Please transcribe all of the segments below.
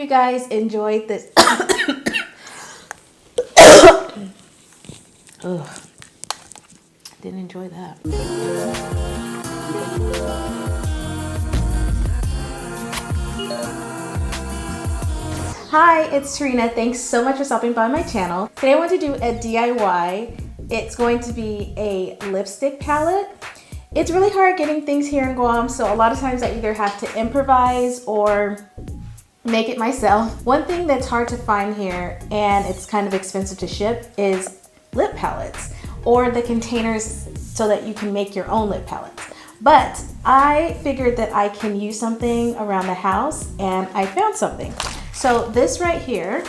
You guys enjoyed this. Ugh, didn't enjoy that. Hi, it's Terreana. Thanks so much for stopping by my channel. Today I want to do a DIY. It's going to be a lipstick palette. It's really hard getting things here in Guam, so a lot of times I either have to improvise or make it myself. One thing that's hard to find here, and it's kind of expensive to ship, is lip palettes or the containers so that you can make your own lip palettes. But I figured that I can use something around the house, and I found something. So this right here,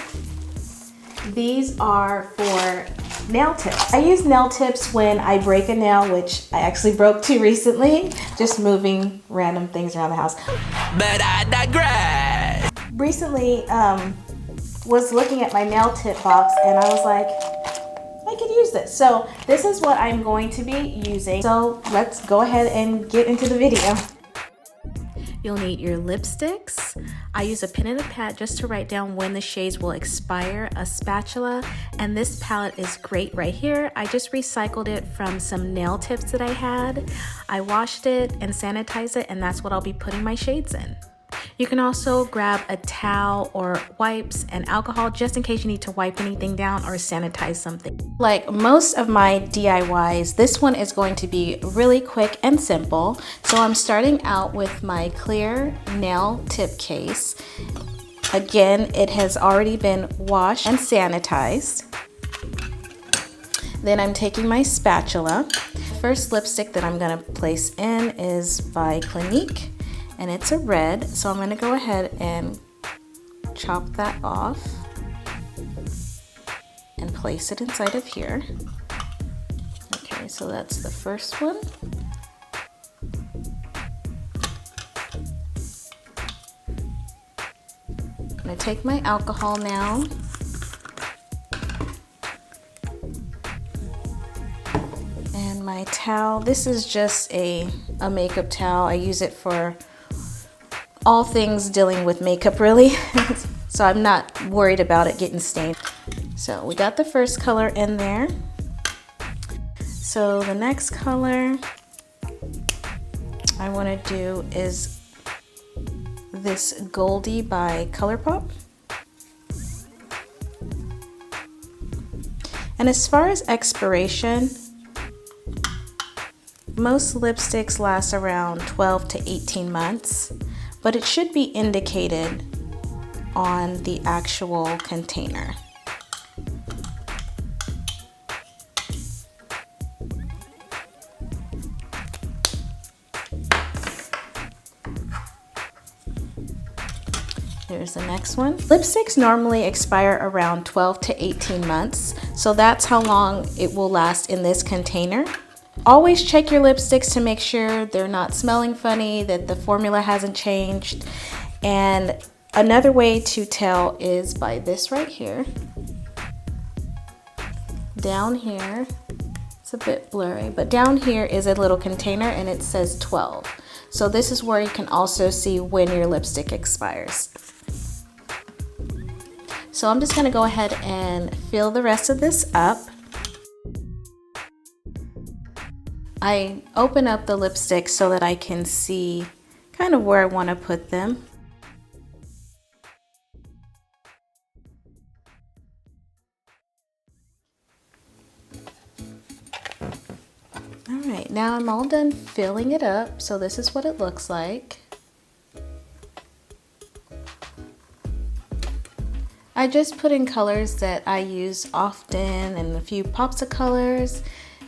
these are for nail tips. I use nail tips when I break a nail, which I actually broke two recently, just moving random things around the house. But I digress. Recently, was looking at my nail tip box and I was like, I could use this. So this is what I'm going to be using. So let's go ahead and get into the video. You'll need your lipsticks. I use a pen and a pad just to write down when the shades will expire, a spatula, and this palette is great right here. I just recycled it from some nail tips that I had. I washed it and sanitized it, and that's what I'll be putting my shades in. You can also grab a towel or wipes and alcohol just in case you need to wipe anything down or sanitize something. Like most of my DIYs, this one is going to be really quick and simple. So I'm starting out with my clear nail tip case. Again, it has already been washed and sanitized. Then I'm taking my spatula. First lipstick that I'm going to place in is by Clinique. And it's a red, so I'm going to go ahead and chop that off and place it inside of here. Okay, so that's the first one. I'm going to take my alcohol now. And my towel. This is just a makeup towel. I use it for all things dealing with makeup, really. So I'm not worried about it getting stained. So we got the first color in there. So the next color I want to do is this Goldie by ColourPop. And as far as expiration, most lipsticks last around 12 to 18 months. But it should be indicated on the actual container. Here's the next one. Lipsticks normally expire around 12 to 18 months, so that's how long it will last in this container. Always check your lipsticks to make sure they're not smelling funny, that the formula hasn't changed. And another way to tell is by this right here. Down here, it's a bit blurry, but down here is a little container and it says 12. So this is where you can also see when your lipstick expires. So I'm just gonna go ahead and fill the rest of this up. I open up the lipstick so that I can see kind of where I want to put them. Alright, now I'm all done filling it up, so this is what it looks like. I just put in colors that I use often and a few pops of colors.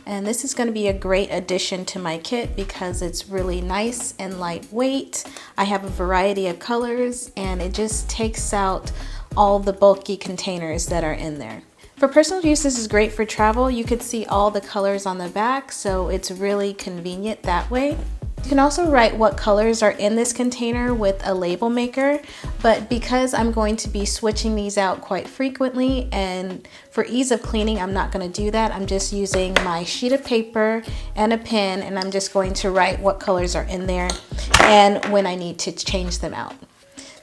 And this is going to be a great addition to my kit because it's really nice and lightweight. I have a variety of colors and it just takes out all the bulky containers that are in there. For personal use, this is great for travel. You could see all the colors on the back, so it's really convenient that way. You can also write what colors are in this container with a label maker, but because I'm going to be switching these out quite frequently and for ease of cleaning, I'm not going to do that. I'm just using my sheet of paper and a pen, and I'm just going to write what colors are in there and when I need to change them out.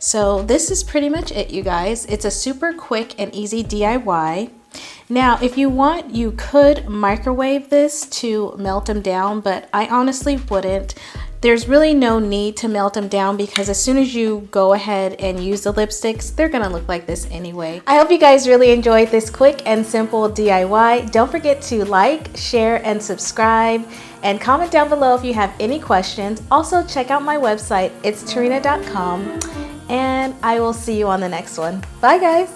So this is pretty much it, you guys. It's a super quick and easy DIY. Now, if you want, you could microwave this to melt them down, but I honestly wouldn't. There's really no need to melt them down because as soon as you go ahead and use the lipsticks, they're gonna look like this anyway. I hope you guys really enjoyed this quick and simple DIY. Don't forget to like, share, and subscribe, and comment down below if you have any questions. Also, check out my website, it's Terreana.com, and I will see you on the next one. Bye, guys.